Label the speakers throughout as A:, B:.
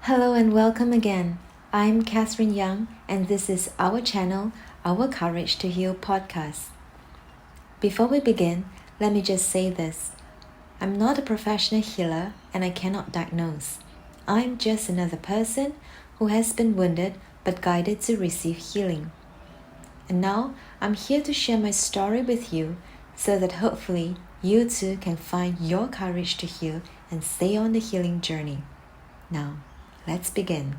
A: Hello and welcome again. I'm Catherine Young, and this is our channel, Our Courage to Heal podcast. Before we begin, let me just say this. I'm not a professional healer and I cannot diagnose. I'm just another person who has been wounded but guided to receive healing. And now I'm here to share my story with you so that hopefully you too can find your courage to heal and stay on the healing journey. Now, let's begin.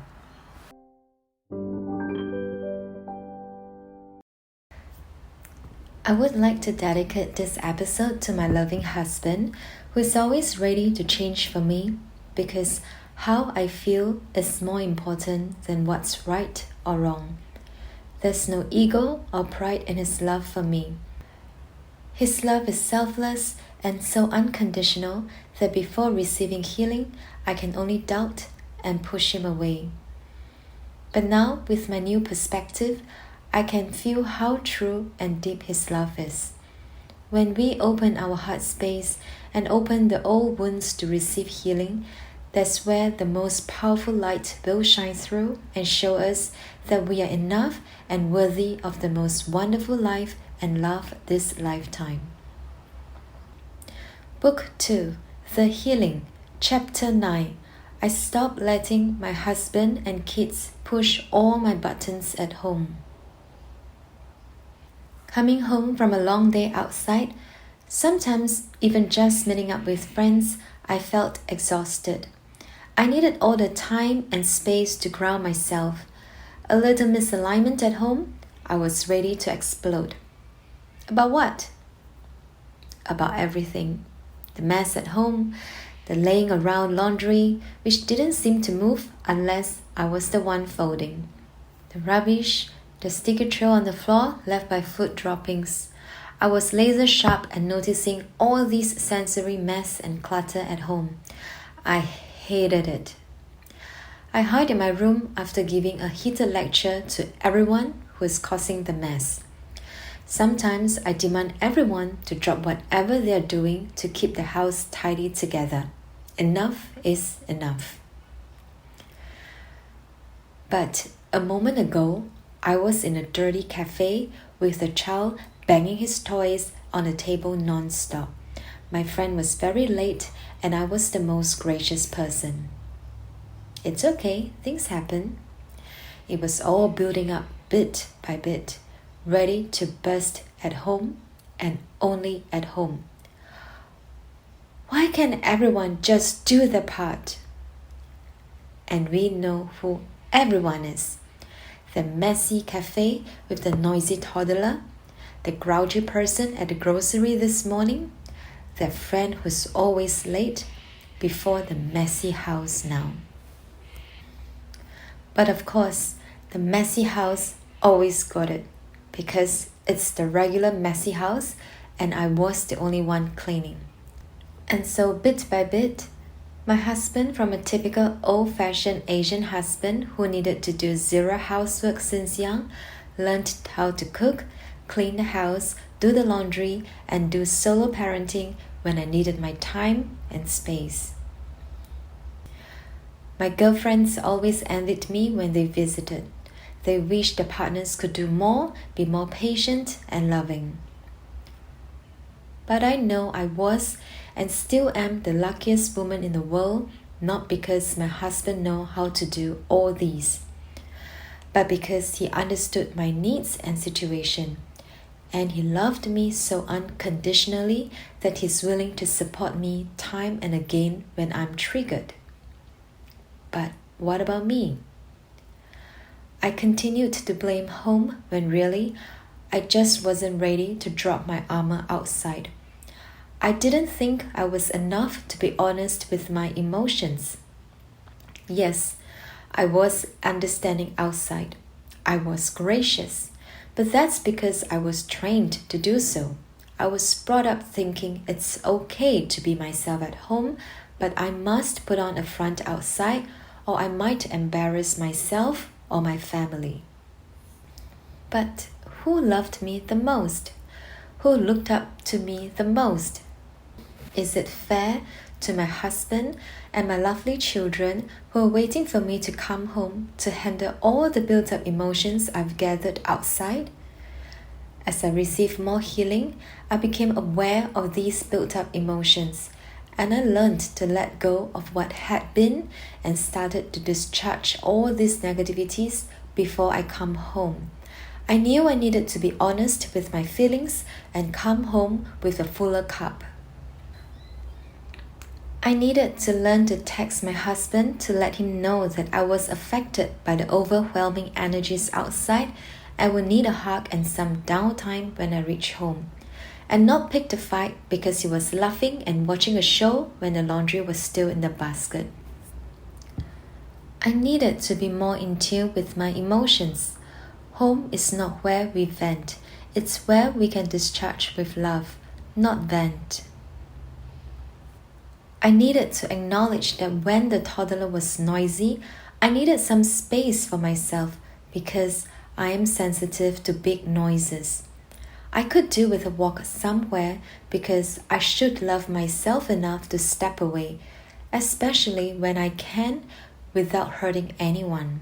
A: I would like to dedicate this episode to my loving husband, who is always ready to change for me, because how I feel is more important than what's right or wrong. There's no ego or pride in his love for me. His love is selfless and so unconditional that before receiving healing, I can only doubt and push him away. But now, with my new perspective, I can feel how true and deep his love is. When we open our heart space and open the old wounds to receive healing, that's where the most powerful light will shine through and show us that we are enough and worthy of the most wonderful life and love this lifetime. Book 2, The Healing, Chapter 9. I stopped letting my husband and kids push all my buttons at home. Coming home from a long day outside, sometimes even just meeting up with friends, I felt exhausted. I needed all the time and space to ground myself. A little misalignment at home, I was ready to explode. About what? About everything. The mess at home, the laying around laundry, which didn't seem to move unless I was the one folding. The rubbish, the sticky trail on the floor left by food droppings. I was laser sharp at noticing all these sensory mess and clutter at home. I hated it. I hid in my room after giving a heated lecture to everyone who is causing the mess. Sometimes I demand everyone to drop whatever they are doing to keep the house tidy together. Enough is enough. But a moment ago, I was in a dirty cafe with a child banging his toys on the table non-stop. My friend was very late and I was the most gracious person. It's okay, things happen. It was all building up bit by bit, ready to burst at home and only at home. Why can't everyone just do their part? And we know who everyone is. The messy cafe with the noisy toddler, the grouchy person at the grocery this morning, the friend who's always late, before the messy house now. But of course, the messy house always got it, because it's the regular messy house and I was the only one cleaning. And so bit by bit, my husband, from a typical old-fashioned Asian husband who needed to do zero housework since young, learned how to cook, clean the house, do the laundry, and do solo parenting when I needed my time and space. My girlfriends always envied me when they visited. They wished their partners could do more, be more patient and loving. But I know I was and still am the luckiest woman in the world, not because my husband knows how to do all these, but because he understood my needs and situation, and he loved me so unconditionally that he's willing to support me time and again when I'm triggered. But what about me? I continued to blame home when really I just wasn't ready to drop my armor outside. I didn't think I was enough to be honest with my emotions. Yes, I was understanding outside. I was gracious, but that's because I was trained to do so. I was brought up thinking it's okay to be myself at home, but I must put on a front outside or I might embarrass myself or my family. But who loved me the most? Who looked up to me the most? Is it fair to my husband and my lovely children who are waiting for me to come home to handle all the built-up emotions I've gathered outside. As I received more healing, I became aware of these built-up emotions, and I learned to let go of what had been and started to discharge all these negativities before I come home. I knew I needed to be honest with my feelings and come home with a fuller cup. I needed to learn to text my husband to let him know that I was affected by the overwhelming energies outside and would need a hug and some downtime when I reach home, and not pick the fight because he was laughing and watching a show when the laundry was still in the basket. I needed to be more in tune with my emotions. Home is not where we vent, it's where we can discharge with love, not vent. I needed to acknowledge that when the toddler was noisy, I needed some space for myself because I am sensitive to big noises. I could do with a walk somewhere because I should love myself enough to step away, especially when I can without hurting anyone.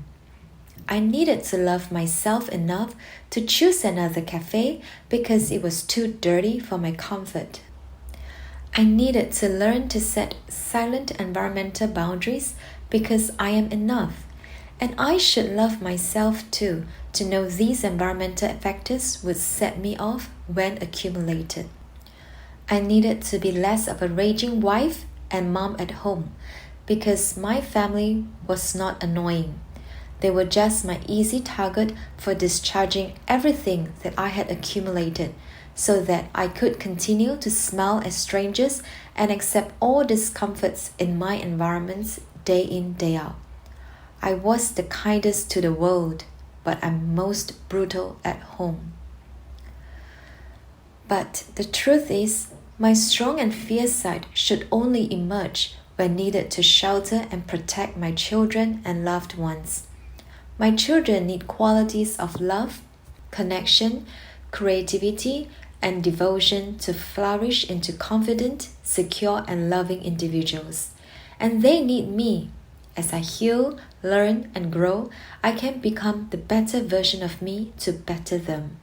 A: I needed to love myself enough to choose another cafe because it was too dirty for my comfort. I needed to learn to set silent environmental boundaries because I am enough, and I should love myself too to know these environmental factors would set me off when accumulated. I needed to be less of a raging wife and mom at home because my family was not annoying. They were just my easy target for discharging everything that I had accumulated so that I could continue to smile at strangers and accept all discomforts in my environments day in, day out. I was the kindest to the world, but I'm most brutal at home. But the truth is, my strong and fierce side should only emerge when needed to shelter and protect my children and loved ones. My children need qualities of love, connection, creativity, and devotion to flourish into confident, secure, and loving individuals. And they need me. As I heal, learn, and grow, I can become the better version of me to better them.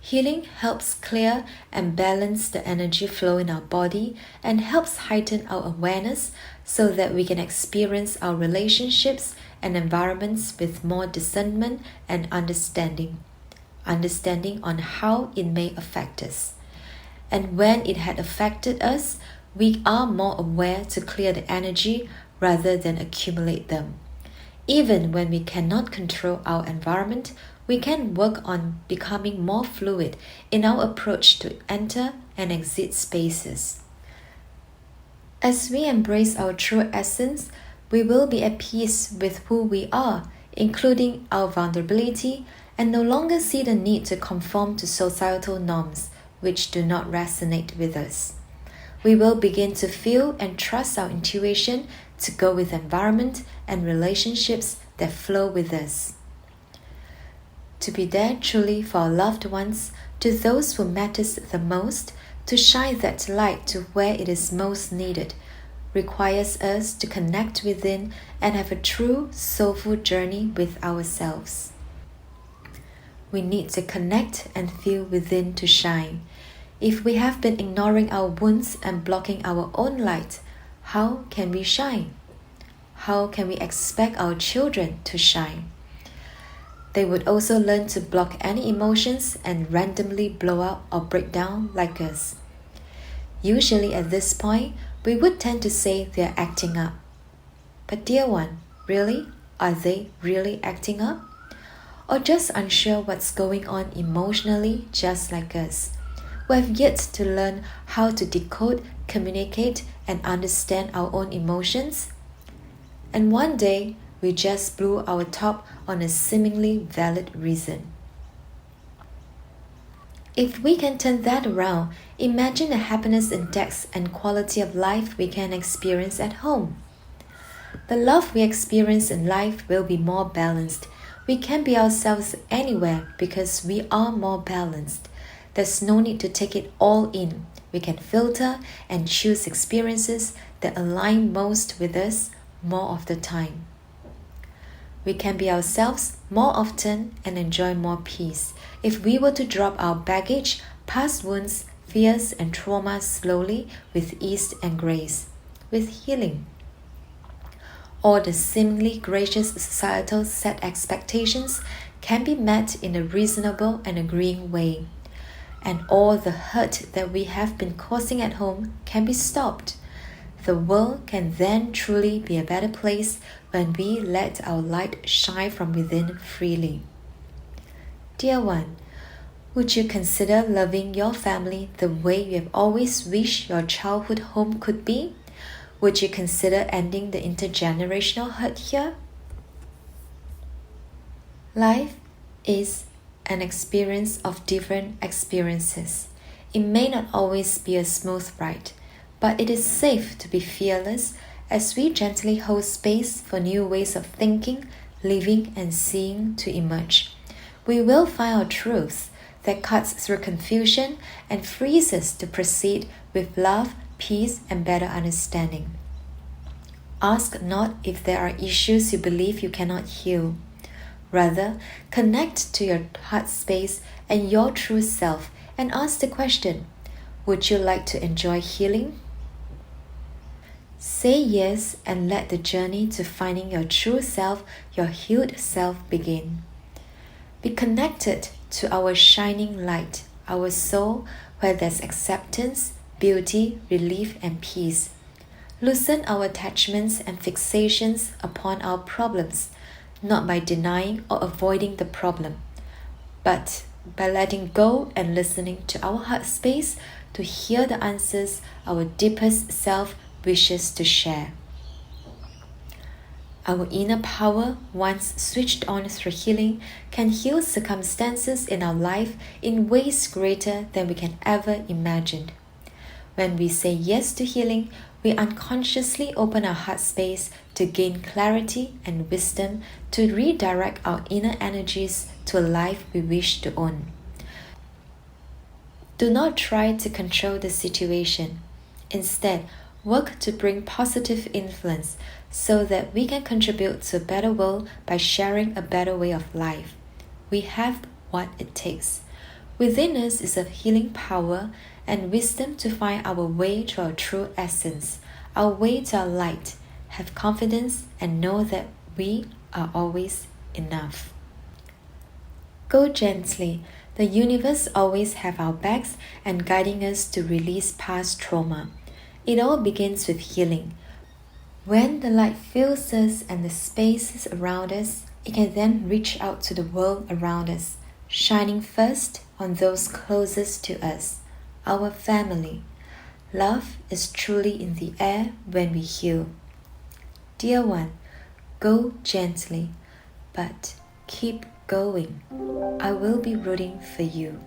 A: Healing helps clear and balance the energy flow in our body and helps heighten our awareness so that we can experience our relationships and environments with more discernment and understanding on how it may affect us. And when it had affected us, we are more aware to clear the energy rather than accumulate them. Even when we cannot control our environment, we can work on becoming more fluid in our approach to enter and exit spaces. As we embrace our true essence, we will be at peace with who we are, including our vulnerability, and no longer see the need to conform to societal norms which do not resonate with us. We will begin to feel and trust our intuition to go with environment and relationships that flow with us. To be there truly for our loved ones, to those who matters the most, to shine that light to where it is most needed, requires us to connect within and have a true soulful journey with ourselves. We need to connect and feel within to shine. If we have been ignoring our wounds and blocking our own light, how can we shine? How can we expect our children to shine? They would also learn to block any emotions and randomly blow up or break down like us. Usually at this point, we would tend to say they are acting up. But dear one, really? Are they really acting up? Or just unsure what's going on emotionally just like us, who have yet to learn how to decode, communicate, and understand our own emotions? And one day, we just blew our top on a seemingly valid reason. If we can turn that around, imagine the happiness index and quality of life we can experience at home. The love we experience in life will be more balanced. We can be ourselves anywhere because we are more balanced. There's no need to take it all in. we can filter and choose experiences that align most with us more of the time. We can be ourselves more often and enjoy more peace if we were to drop our baggage, past wounds, fears, and traumas slowly with ease and grace, with healing. All the seemingly gracious societal set expectations can be met in a reasonable and agreeing way, and all the hurt that we have been causing at home can be stopped. The world can then truly be a better place when we let our light shine from within freely. Dear one, would you consider loving your family the way you have always wished your childhood home could be? Would you consider ending the intergenerational hurt here? Life is an experience of different experiences. It may not always be a smooth ride, but it is safe to be fearless as we gently hold space for new ways of thinking, living, and seeing to emerge. We will find our truth that cuts through confusion and frees us to proceed with love, peace, and better understanding. Ask not if there are issues you believe you cannot heal. Rather, connect to your heart space and your true self and ask the question, would you like to enjoy healing? Say yes and let the journey to finding your true self, your healed self begin. Be connected to our shining light, our soul, where there's acceptance, beauty, relief, and peace. Loosen our attachments and fixations upon our problems, not by denying or avoiding the problem, but by letting go and listening to our heart space to hear the answers our deepest self wishes to share. Our inner power, once switched on through healing, can heal circumstances in our life in ways greater than we can ever imagine. When we say yes to healing, we unconsciously open our heart space to gain clarity and wisdom to redirect our inner energies to a life we wish to own. Do not try to control the situation. Instead, work to bring positive influence so that we can contribute to a better world by sharing a better way of life. We have what it takes. Within us is a healing power and wisdom to find our way to our true essence, our way to our light. Have confidence and know that we are always enough. Go gently. The universe always have our backs and guiding us to release past trauma. It all begins with healing. When the light fills us and the spaces around us, it can then reach out to the world around us, shining first on those closest to us, our family. Love is truly in the air when we heal. Dear one, go gently, but keep going. I will be rooting for you.